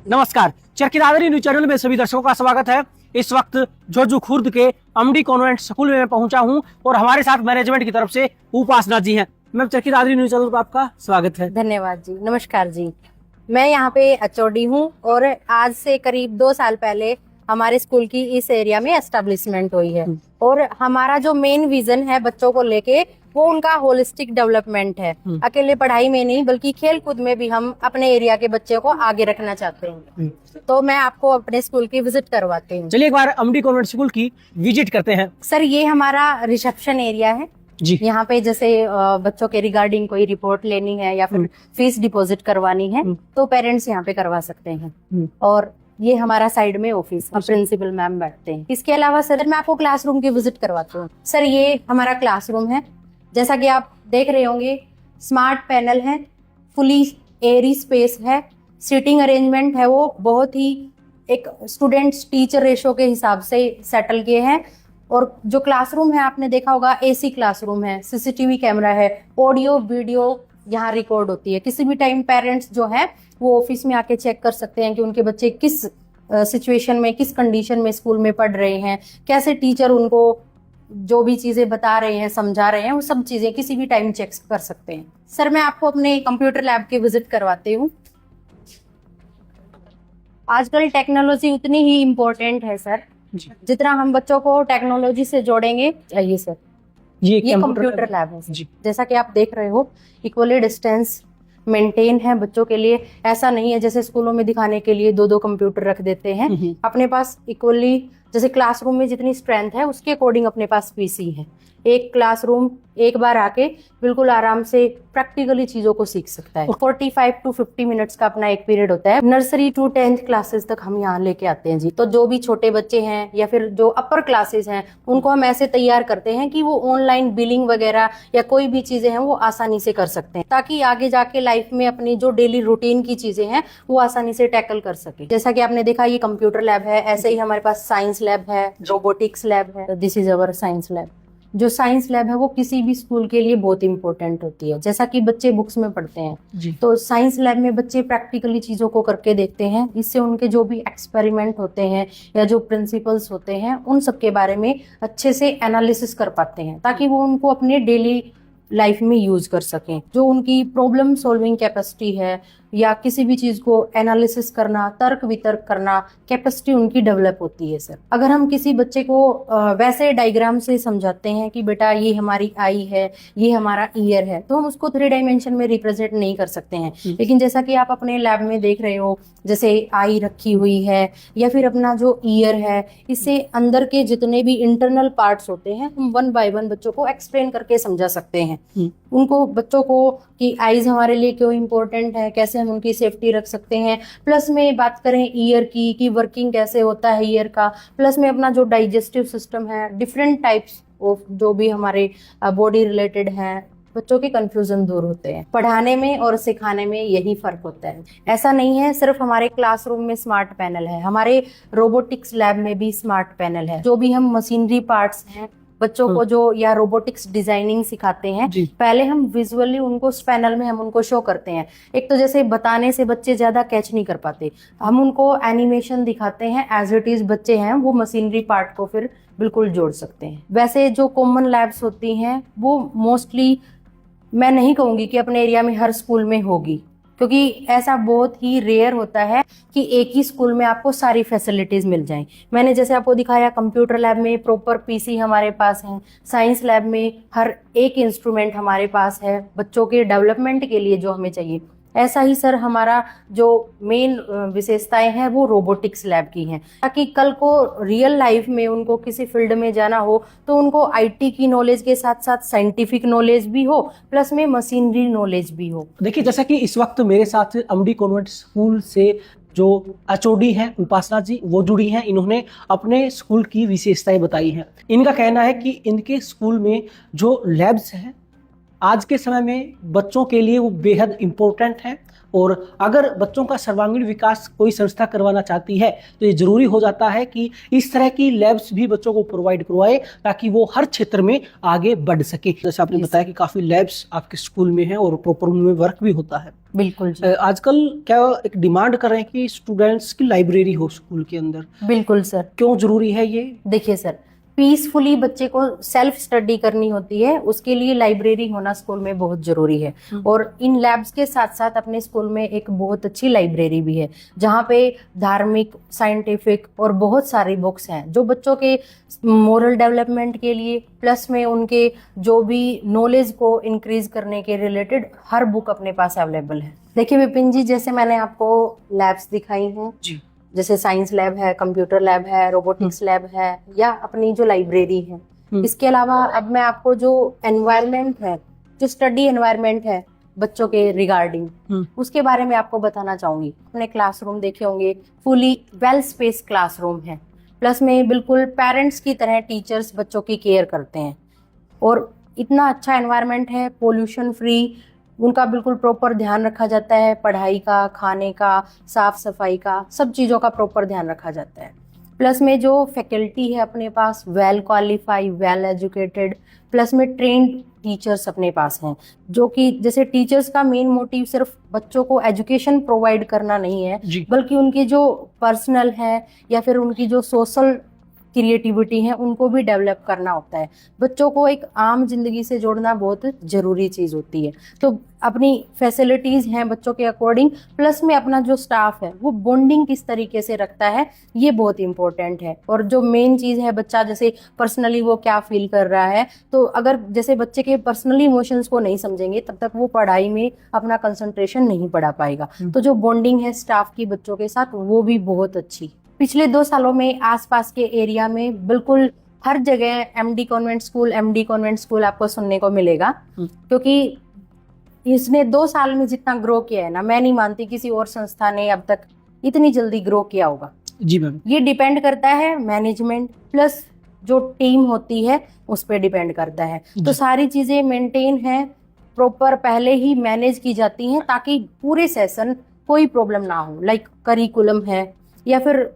नमस्कार, Charkhi Dadri news channel में सभी दर्शकों का स्वागत है। इस वक्त जोजू खुर्द के अमडी कॉन्वेंट स्कूल में मैं पहुंचा हूं और हमारे साथ मैनेजमेंट की तरफ से उपासना जी हैं। Ma'am, Charkhi Dadri news channel पर आपका स्वागत है। धन्यवाद जी, नमस्कार जी। मैं यहाँ पे एचओडी हूँ और आज से करीब 2 साल पहले हमारे स्कूल की इस एरिया में एस्टेब्लिशमेंट हुई है और हमारा जो मेन विजन है बच्चों को लेके वो उनका होलिस्टिक डेवलपमेंट है। अकेले पढ़ाई में नहीं बल्कि खेल कूद में भी हम अपने एरिया के बच्चे को आगे रखना चाहते हैं। तो मैं आपको अपने स्कूल की विजिट करवाती हूँ। चलिए एक बार अमडी कॉन्वेंट स्कूल की विजिट करते हैं। सर, ये हमारा रिसेप्शन एरिया है जी। यहाँ पे जैसे बच्चों के रिगार्डिंग कोई रिपोर्ट लेनी है या फिर फीस डिपॉजिट करवानी है तो पेरेंट्स यहाँ पे करवा सकते हैं। और ये हमारा साइड में ऑफिस है, प्रिंसिपल मैम बैठते हैं। इसके अलावा सर मैं आपको क्लासरूम की विजिट करवाती हूँ। सर, ये हमारा क्लासरूम है। जैसा कि आप देख रहे होंगे, स्मार्ट पैनल है, फुली एयरी स्पेस है, सीटिंग अरेंजमेंट है वो बहुत ही एक स्टूडेंट्स टीचर रेशो के हिसाब से सेटल किए हैं। और जो क्लासरूम है आपने देखा होगा, एसी क्लासरूम है, सीसीटीवी कैमरा है, ऑडियो वीडियो यहाँ रिकॉर्ड होती है। किसी भी टाइम पेरेंट्स जो है वो ऑफिस में आके चेक कर सकते हैं कि उनके बच्चे किस सिचुएशन में, किस कंडीशन में स्कूल में पढ़ रहे हैं, कैसे टीचर उनको जो भी चीजें बता रहे हैं, समझा रहे हैं, वो सब चीजें किसी भी टाइम चेक कर सकते हैं। सर, मैं आपको अपने कंप्यूटर लैब की विजिट करवाती हूँ। आजकल टेक्नोलॉजी उतनी ही इम्पोर्टेंट है सर, जितना हम बच्चों को टेक्नोलॉजी से जोड़ेंगे। ये सर, ये कंप्यूटर लैब है सर। जैसा कि आप देख रहे हो, इक्वली डिस्टेंस मेंटेन है बच्चों के लिए। ऐसा नहीं है जैसे स्कूलों में दिखाने के लिए 2-2 कंप्यूटर रख देते हैं। अपने पास इक्वली जैसे क्लासरूम में जितनी स्ट्रेंथ है उसके अकॉर्डिंग अपने पास पीसी है। एक क्लासरूम एक बार आके बिल्कुल आराम से प्रैक्टिकली चीजों को सीख सकता है। 45 to 50 मिनट्स का अपना एक पीरियड होता है। नर्सरी टू 10th क्लासेस तक हम यहाँ लेके आते हैं जी। तो जो भी छोटे बच्चे हैं या फिर जो अपर क्लासेस हैं उनको हम ऐसे तैयार करते हैं कि वो ऑनलाइन बिलिंग वगैरह या कोई भी चीजें हैं वो आसानी से कर सकते हैं, ताकि आगे जाके लाइफ में अपनी जो डेली रूटीन की चीजें हैं वो आसानी से टैकल कर सके। जैसा कि आपने देखा, ये कंप्यूटर लैब है। ऐसे ही हमारे पास साइंस लैब है, रोबोटिक्स लैब है। This is our science lab. जो साइंस लैब है वो किसी भी स्कूल के लिए बहुत इंपॉर्टेंट होती है। जैसा कि बच्चे बुक्स में पढ़ते हैं तो साइंस लैब में बच्चे प्रैक्टिकली चीजों को करके देखते हैं। इससे उनके जो भी एक्सपेरिमेंट होते हैं या जो प्रिंसिपल्स होते हैं उन सब के बारे में अच्छे से एनालिसिस कर पाते हैं, ताकि वो उनको अपने डेली लाइफ में यूज कर सकें। जो उनकी प्रॉब्लम सॉल्विंग कैपेसिटी है या किसी भी चीज को एनालिसिस करना, तर्क वितर्क करना, कैपेसिटी उनकी डेवलप होती है सर। अगर हम किसी बच्चे को वैसे डायग्राम से समझाते हैं कि बेटा ये हमारी आई है, ये हमारा ईयर है, तो हम उसको 3 डायमेंशन में रिप्रेजेंट नहीं कर सकते हैं। लेकिन जैसा कि आप अपने लैब में देख रहे हो, जैसे आई रखी हुई है या फिर अपना जो ईयर है, इससे अंदर के जितने भी इंटरनल पार्ट्स होते हैं हम 1 by 1 बच्चों को एक्सप्लेन करके समझा सकते हैं। उनको बच्चों को कि आईज हमारे लिए क्यों इम्पोर्टेंट है, कैसे हम उनकी सेफ्टी रख सकते हैं। प्लस में बात करें ईयर की कि वर्किंग कैसे होता है ईयर का। प्लस में अपना जो डाइजेस्टिव सिस्टम है, डिफरेंट टाइप्स ऑफ जो भी हमारे बॉडी रिलेटेड है, बच्चों के कंफ्यूजन दूर होते हैं। पढ़ाने में और सिखाने में यही फर्क होता है। ऐसा नहीं है सिर्फ हमारे क्लासरूम में स्मार्ट पैनल है, हमारे रोबोटिक्स लैब में भी स्मार्ट पैनल है। जो भी हम मशीनरी पार्ट्स हैं बच्चों को जो या रोबोटिक्स डिजाइनिंग सिखाते हैं, पहले हम विजुअली उनको उस पैनल में हम उनको शो करते हैं। एक तो जैसे बताने से बच्चे ज्यादा कैच नहीं कर पाते, हम उनको एनिमेशन दिखाते हैं। एज इट इज बच्चे हैं वो मशीनरी पार्ट को फिर बिल्कुल जोड़ सकते हैं। वैसे जो कॉमन लैब्स होती हैं वो मोस्टली मैं नहीं कहूंगी कि अपने एरिया में हर स्कूल में होगी, क्योंकि ऐसा बहुत ही रेयर होता है कि एक ही स्कूल में आपको सारी फैसिलिटीज मिल जाएं। मैंने जैसे आपको दिखाया, कंप्यूटर लैब में प्रॉपर पीसी हमारे पास है, साइंस लैब में हर एक इंस्ट्रूमेंट हमारे पास है बच्चों के डेवलपमेंट के लिए जो हमें चाहिए। ऐसा ही सर हमारा जो मेन विशेषताएं हैं वो रोबोटिक्स लैब की हैं, ताकि कल को रियल लाइफ में उनको किसी फील्ड में जाना हो तो उनको आईटी की नॉलेज के साथ साथ साइंटिफिक नॉलेज भी हो, प्लस में मशीनरी नॉलेज भी हो। देखिए, जैसा कि इस वक्त मेरे साथ अमडी कॉन्वेंट स्कूल से जो एचओडी हैं उपासना जी, वो जुड़ी हैं। इन्होंने अपने स्कूल की विशेषताएं बताई हैं। इनका कहना है कि इनके स्कूल में जो लैब्स हैं आज के समय में बच्चों के लिए वो बेहद इम्पोर्टेंट है। और अगर बच्चों का सर्वांगीण विकास कोई संस्था करवाना चाहती है तो ये जरूरी हो जाता है कि इस तरह की लैब्स भी बच्चों को प्रोवाइड करवाए ताकि वो हर क्षेत्र में आगे बढ़ सके। जैसे आपने बताया कि काफी लैब्स आपके स्कूल में हैं और प्रॉपर उनमें वर्क भी होता है। बिल्कुल जी। आजकल क्या एक डिमांड कर रहे हैं कि स्टूडेंट्स की लाइब्रेरी हो स्कूल के अंदर? बिल्कुल सर। क्यों जरूरी है ये? देखिए सर, पीसफुली बच्चे को सेल्फ स्टडी करनी होती है, उसके लिए लाइब्रेरी होना स्कूल में बहुत जरूरी है। और इन लैब्स के साथ साथ अपने स्कूल में एक बहुत अच्छी लाइब्रेरी भी है जहाँ पे धार्मिक, साइंटिफिक और बहुत सारी बुक्स हैं जो बच्चों के मोरल डेवलपमेंट के लिए, प्लस में उनके जो भी नॉलेज को इंक्रीज करने के रिलेटेड हर बुक अपने पास अवेलेबल है। देखिए विपिन जी, जैसे मैंने आपको लैब्स दिखाई हैं जी, जैसे साइंस लैब है, कंप्यूटर लैब है, रोबोटिक्स लैब है, या अपनी जो लाइब्रेरी है। इसके अलावा अब मैं आपको जो एनवायरनमेंट है, जो स्टडी एनवायरनमेंट है बच्चों के रिगार्डिंग, उसके बारे में आपको बताना चाहूंगी। अपने क्लासरूम देखे होंगे, फुली वेल स्पेस क्लासरूम है, प्लस में बिल्कुल पेरेंट्स की तरह टीचर्स बच्चों की केयर करते हैं और इतना अच्छा एनवायरनमेंट है, पोल्यूशन फ्री, उनका बिल्कुल प्रॉपर ध्यान रखा जाता है, पढ़ाई का, खाने का, साफ सफाई का, सब चीज़ों का प्रॉपर ध्यान रखा जाता है। प्लस में जो फैकल्टी है अपने पास well qualified, well educated, plus में ट्रेन्ड टीचर्स अपने पास हैं, जो कि जैसे टीचर्स का मेन मोटिव सिर्फ बच्चों को एजुकेशन प्रोवाइड करना नहीं है, बल्कि उनकी जो पर्सनल है या फिर उनकी जो सोशल क्रिएटिविटी है उनको भी डेवलप करना होता है। बच्चों को एक आम जिंदगी से जोड़ना बहुत जरूरी चीज होती है। तो अपनी फैसिलिटीज हैं बच्चों के अकॉर्डिंग, प्लस में अपना जो स्टाफ है वो बॉन्डिंग किस तरीके से रखता है, ये बहुत इंपॉर्टेंट है। और जो मेन चीज है, बच्चा जैसे पर्सनली वो क्या फील कर रहा है, तो अगर जैसे बच्चे के पर्सनली इमोशंस को नहीं समझेंगे तब तक वो पढ़ाई में अपना कंसंट्रेशन नहीं पढ़ा पाएगा। तो जो बॉन्डिंग है स्टाफ की बच्चों के साथ, वो भी बहुत अच्छी। पिछले 2 सालों में आसपास के एरिया में बिल्कुल हर जगह एमडी कॉन्वेंट स्कूल आपको सुनने को मिलेगा, क्योंकि इसने 2 साल में जितना ग्रो किया है ना, मैं नहीं मानती किसी और संस्था ने अब तक इतनी जल्दी ग्रो किया होगा। जी मैम। ये डिपेंड करता है मैनेजमेंट प्लस जो टीम होती है उस पर डिपेंड करता है। तो सारी चीजें मेंटेन है, प्रॉपर पहले ही मैनेज की जाती हैं ताकि पूरे सेशन कोई प्रॉब्लम ना हो। लाइक करिकुलम है या फिर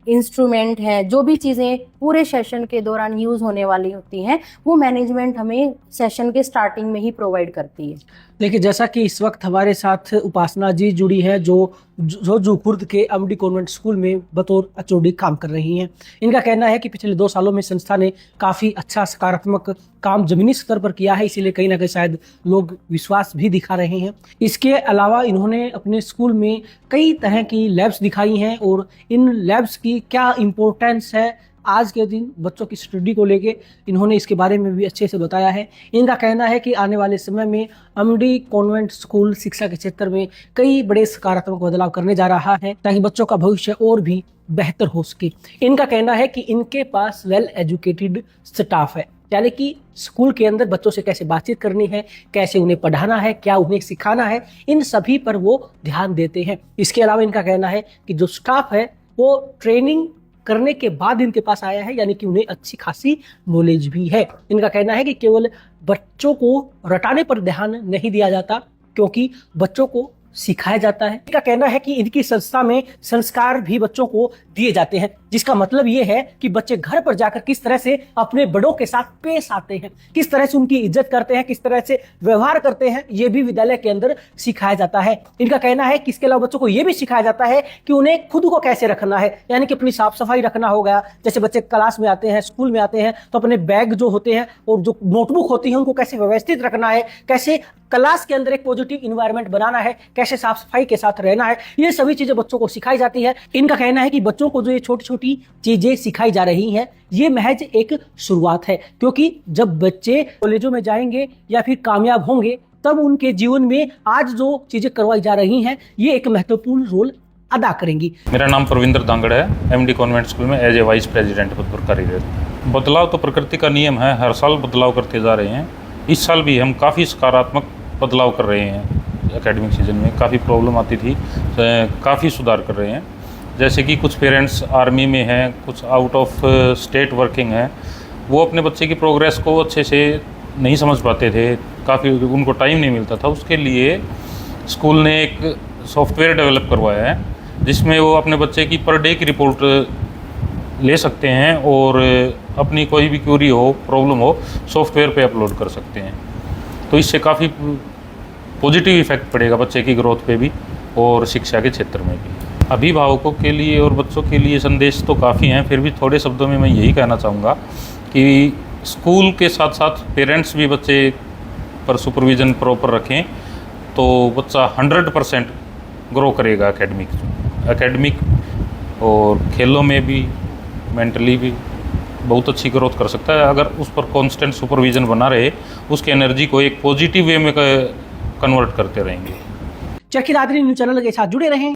इंस्ट्रूमेंट है, जो भी चीजें पूरे सेशन के दौरान यूज होने वाली होती हैं, वो मैनेजमेंट हमें सेशन के स्टार्टिंग में ही प्रोवाइड करती है। देखिए, जैसा कि इस वक्त हमारे साथ उपासना जी जुड़ी है जो खुर्द के एमडी कॉन्वेंट स्कूल में बतौर एचओडी काम कर रही हैं। इनका कहना है कि पिछले 2 सालों में संस्था ने काफ़ी अच्छा सकारात्मक काम जमीनी स्तर पर किया है, इसीलिए कहीं ना कहीं शायद लोग विश्वास भी दिखा रहे हैं। इसके अलावा इन्होंने अपने स्कूल में कई तरह की लैब्स दिखाई हैं और इन लैब्स की क्या इम्पोर्टेंस है आज के दिन बच्चों की स्टडी को लेके इन्होंने इसके बारे में भी अच्छे से बताया है। इनका कहना है कि आने वाले समय में एमडी कॉन्वेंट स्कूल शिक्षा के क्षेत्र में कई बड़े सकारात्मक बदलाव करने जा रहा है ताकि बच्चों का भविष्य और भी बेहतर हो सके। इनका कहना है कि इनके पास वेल एजुकेटेड स्टाफ है, यानी कि स्कूल के अंदर बच्चों से कैसे बातचीत करनी है, कैसे उन्हें पढ़ाना है, क्या उन्हें सिखाना है, इन सभी पर वो ध्यान देते हैं। इसके अलावा इनका कहना है कि जो स्टाफ है वो ट्रेनिंग करने के बाद इनके पास आया है, यानी कि उन्हें अच्छी खासी नॉलेज भी है। इनका कहना है कि केवल बच्चों को रटाने पर ध्यान नहीं दिया जाता, क्योंकि बच्चों को सिखाया जाता है। इनका कहना है कि इनकी संस्था में संस्कार भी बच्चों को दिए जाते हैं, जिसका मतलब ये है कि बच्चे घर पर जाकर किस तरह से अपने बड़ों के साथ पेश आते हैं, किस तरह से उनकी इज्जत करते हैं, किस तरह से व्यवहार करते हैं, ये भी विद्यालय के अंदर सिखाया जाता है। इनका कहना है कि इसके अलावा बच्चों को ये भी सिखाया जाता है कि उन्हें खुद को कैसे रखना है, यानी कि अपनी साफ सफाई रखना होगा। जैसे बच्चे क्लास में आते हैं, स्कूल में आते हैं, तो अपने बैग जो होते हैं और जो नोटबुक होती है उनको कैसे व्यवस्थित रखना है, कैसे क्लास के अंदर एक पॉजिटिव इन्वायरमेंट बनाना है, कैसे साफ सफाई के साथ रहना है, ये सभी चीजें बच्चों को सिखाई जाती है। इनका कहना है कि बच्चों को जो ये छोटी छोटी चीजें सिखाई जा रही हैं, ये महज एक शुरुआत है, क्योंकि जब बच्चे कॉलेजों में जाएंगे या फिर कामयाब होंगे तब उनके जीवन में आज जो चीजें करवाई जा रही हैं ये एक महत्वपूर्ण रोल अदा करेंगी। मेरा नाम प्रविंदर दांगड़ है, एमडी कॉन्वेंट स्कूल में एज ए वाइस प्रेसिडेंट पद पर कार्यरत। बदलाव तो प्रकृति का नियम है, हर साल बदलाव करते जा रहे हैं। इस साल भी हम काफ़ी सकारात्मक बदलाव कर रहे हैं। एकेडमिक सीजन में काफ़ी प्रॉब्लम आती थी, काफ़ी सुधार कर रहे हैं। जैसे कि कुछ पेरेंट्स आर्मी में हैं, कुछ आउट ऑफ स्टेट वर्किंग हैं, वो अपने बच्चे की प्रोग्रेस को अच्छे से नहीं समझ पाते थे, काफ़ी उनको टाइम नहीं मिलता था। उसके लिए स्कूल ने एक सॉफ्टवेयर डेवलप करवाया है जिसमें वो अपने बच्चे की पर डे की रिपोर्ट ले सकते हैं और अपनी कोई भी क्यूरी हो, प्रॉब्लम हो, सॉफ्टवेयर पे अपलोड कर सकते हैं। तो इससे काफ़ी पॉजिटिव इफेक्ट पड़ेगा बच्चे की ग्रोथ पे भी और शिक्षा के क्षेत्र में भी। अभिभावकों के लिए और बच्चों के लिए संदेश तो काफ़ी हैं, फिर भी थोड़े शब्दों में मैं यही कहना चाहूँगा कि स्कूल के साथ साथ पेरेंट्स भी बच्चे पर सुपरविज़न प्रॉपर रखें तो बच्चा 100% ग्रो करेगा एकेडमिक और खेलों में भी, मेंटली भी बहुत अच्छी ग्रोथ कर सकता है अगर उस पर कांस्टेंट सुपरविज़न बना रहे, उसकी एनर्जी को एक पॉजिटिव वे में कन्वर्ट करते रहेंगे। चरखी दादरी न्यूज़ चैनल के साथ जुड़े रहें।